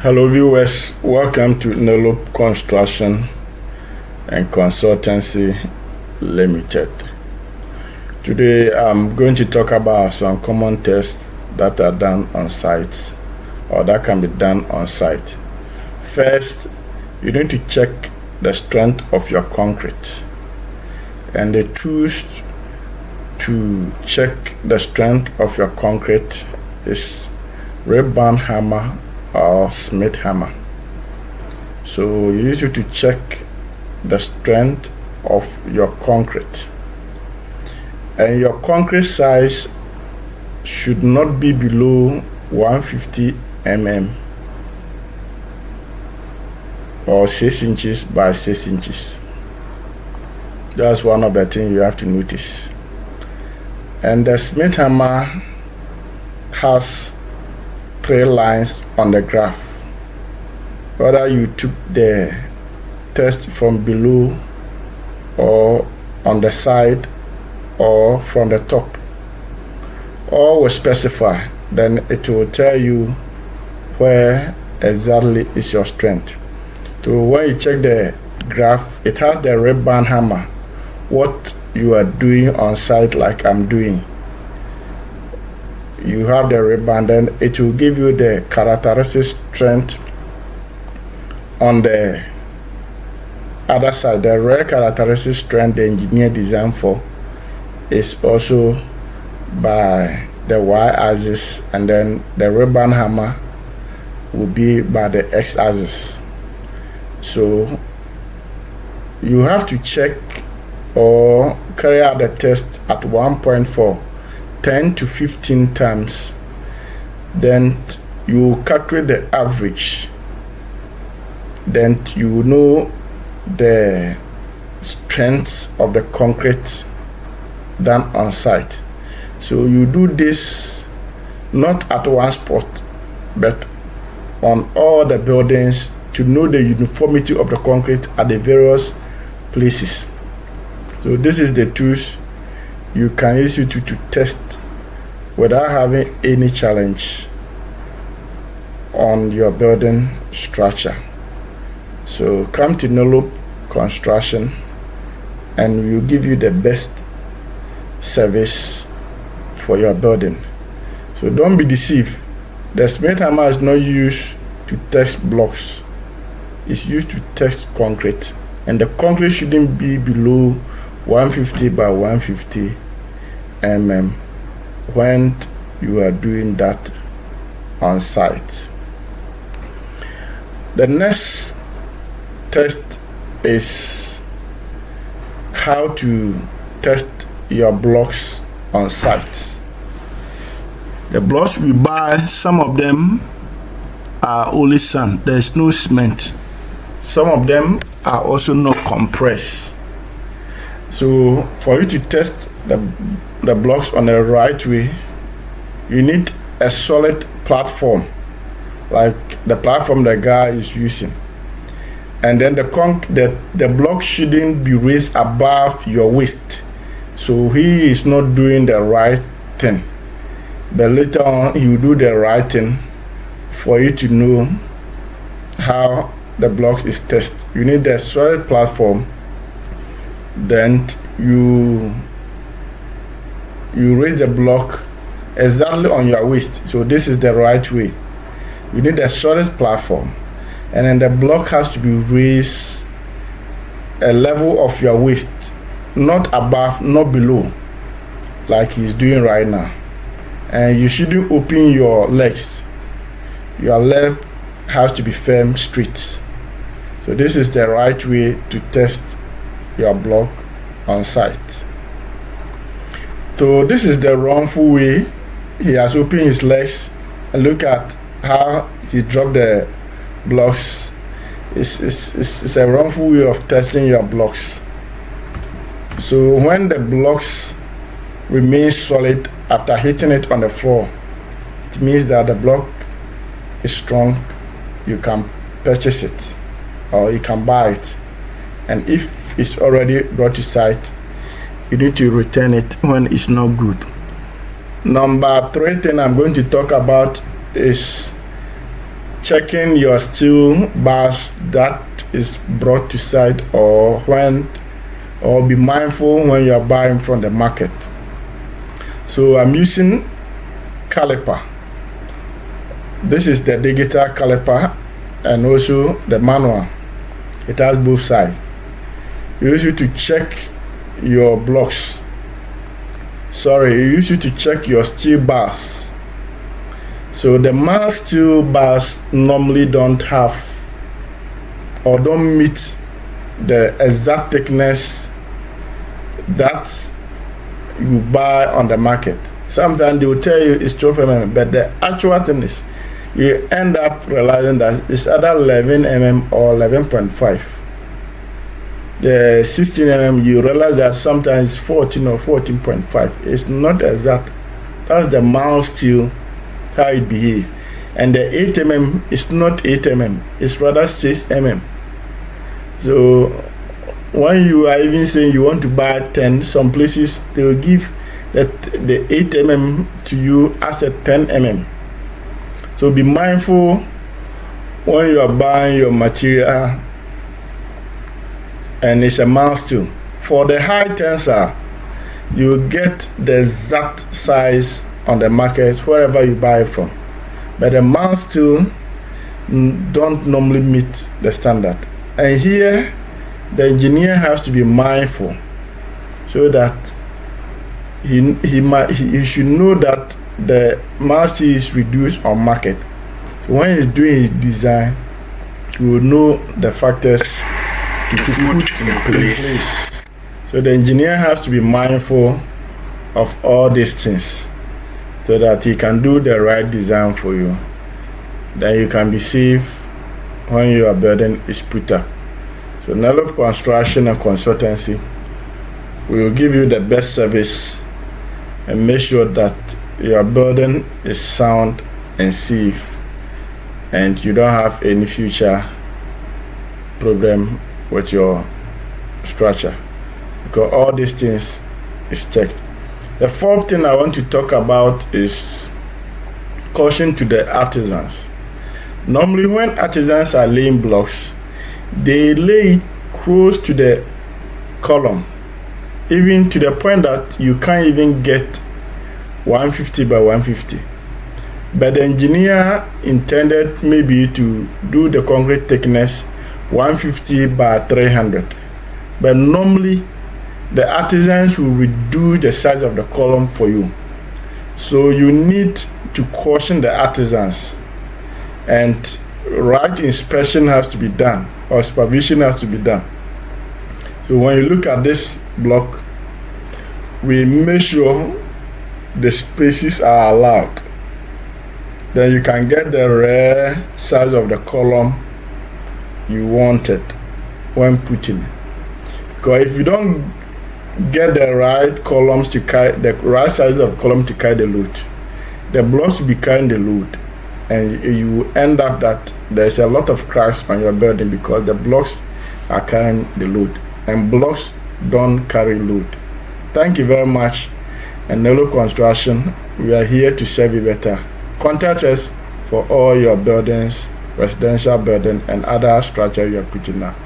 Hello viewers, welcome to Nelope Construction and Consultancy Limited. Today I'm going to talk about some common tests that are done on site or that can be done on site. First, you need to check the strength of your concrete, and the tools to check the strength of your concrete is rib-band hammer or Schmidt hammer. So you use it to check the strength of your concrete, and your concrete size should not be below 150 mm or 6 inches by 6 inches. That's one of the things you have to notice. And the Schmidt hammer has 3 lines on the graph. Whether you took the test from below or on the side or from the top, all will specify, then it will tell you where exactly is your strength. So when you check the graph, it has the rib-band hammer, what you are doing on site, like I'm doing. You have the rib-band, then it will give you the characteristic strength on the other side. The rare characteristic strength the engineer designed for is also by the y-axis, and then the rib-band hammer will be by the x-axis. So you have to check or carry out the test at 1.4 10 to 15 times, then you calculate the average, then you know the strength of the concrete done on site. So you do this not at one spot but on all the buildings to know the uniformity of the concrete at the various places. So this is the tools you can use it to test without having any challenge on your building structure. So come to Nelope Construction and we'll give you the best service for your building. So don't be deceived. The Schmidt hammer is not used to test blocks. It's used to test concrete, and the concrete shouldn't be below 150 by 150 mm when you are doing that on site. The next test is how to test your blocks on site. The blocks we buy, some of them are only sand, there is no cement. Some of them are also not compressed. So for you to test the blocks on the right way, you need a solid platform like the platform the guy is using, and then the block shouldn't be raised above your waist. So he is not doing the right thing, but later on he will do the right thing for you to know how the block is tested. You need a solid platform, then you raise the block exactly on your waist. So this is the right way. You need a solid platform, and then the block has to be raised a level of your waist, not above, not below, like he's doing right now. And you shouldn't open your legs. Your leg has to be firm, straight. So this is the right way to test your block on site. So this is the wrongful way. He has opened his legs, and look at how he dropped the blocks. It's a wrongful way of testing your blocks. So when the blocks remain solid after hitting it on the floor, it means that the block is strong. You can purchase it or you can buy it, and if it's already brought to site, you need to return it when it's not good. Number 3 thing I'm going to talk about is checking your steel bars that is brought to site, or be mindful when you are buying from the market. So I'm using caliper. This is the digital caliper and also the manual. It has both sides. You use it to check your blocks. You use it to check your steel bars. So the mild steel bars normally don't have or don't meet the exact thickness that you buy on the market. Sometimes they will tell you it's 12 mm, but the actual thing is you end up realizing that it's either 11 mm or 11.5. The 16 mm, you realize that sometimes 14 or 14.5. It's not exact. That's the mild steel, how it behaves. And the 8 mm is not 8 mm, it's rather 6 mm. So when you are even saying you want to buy 10, some places they will give the 8 mm to you as a 10 mm. So be mindful when you are buying your material and it's a mild steel. For the high tensile, you get the exact size on the market wherever you buy it from. But the mild steel don't normally meet the standard. And here, the engineer has to be mindful so that he should know that the mild steel is reduced on market. So when he's doing his design, he will know the factors to put in place. So the engineer has to be mindful of all these things so that he can do the right design for you. Then you can be safe when your building is put up. So Nelop Construction and Consultancy, we will give you the best service and make sure that your building is sound and safe and you don't have any future problem with your structure, because all these things is checked. The fourth thing I want to talk about is caution to the artisans. Normally when artisans are laying blocks, they lay it close to the column, even to the point that you can't even get 150 by 150. But the engineer intended maybe to do the concrete thickness 150 by 300. But normally the artisans will reduce the size of the column for you. So you need to caution the artisans, and right inspection has to be done, or supervision has to be done. So when you look at this block, we make sure the spaces are allowed. Then you can get the rare size of the column you wanted when putting. Because if you don't get the right columns to carry, the right size of column to carry the load, the blocks will be carrying the load, and you end up that there's a lot of cracks on your building because the blocks are carrying the load, and blocks don't carry load. Thank you very much. And Nelop Construction, we are here to serve you better. Contact us for all your buildings, residential building and other structure you are putting up.